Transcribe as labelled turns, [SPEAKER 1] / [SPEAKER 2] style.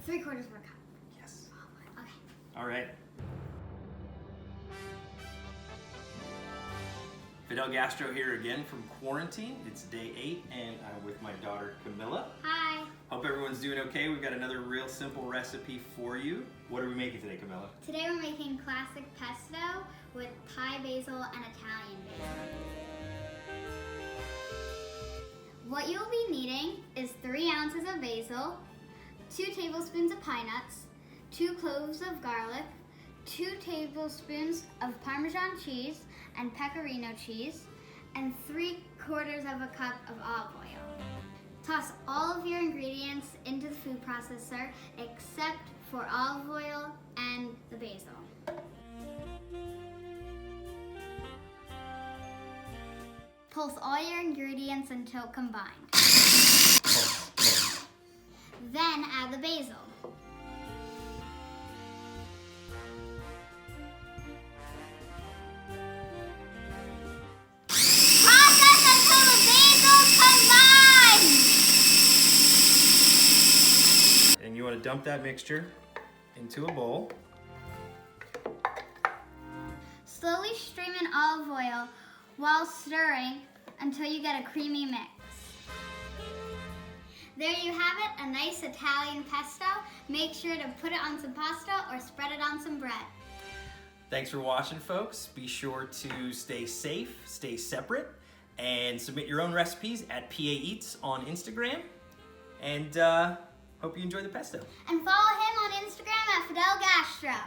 [SPEAKER 1] 3/4 of a cup.
[SPEAKER 2] Yes.
[SPEAKER 1] Oh, okay.
[SPEAKER 2] All right. Fidel Gastro here again from quarantine. It's day 8 and I'm with my daughter Camila.
[SPEAKER 1] Hi.
[SPEAKER 2] Hope everyone's doing okay. We've got another real simple recipe for you. What are we making today, Camila?
[SPEAKER 1] Today we're making classic pesto with Thai basil and Italian basil. What you'll be needing is 3 ounces of basil, 2 tablespoons of pine nuts, 2 cloves of garlic, 2 tablespoons of Parmesan cheese and pecorino cheese, and 3/4 of a cup of olive oil. Toss all of your ingredients into the food processor except for olive oil and the basil. Pulse all your ingredients until combined. Then add the basil. Process until the basil's combined.
[SPEAKER 2] And you want to dump that mixture into a bowl.
[SPEAKER 1] Slowly stream in olive oil while stirring until you get a creamy mix. There you have it, a nice Italian pesto. Make sure to put it on some pasta or spread it on some bread.
[SPEAKER 2] Thanks for watching, folks. Be sure to stay safe, stay separate, and submit your own recipes at PA Eats on Instagram. And hope you enjoy the pesto.
[SPEAKER 1] And follow him on Instagram at Fidel Gastro.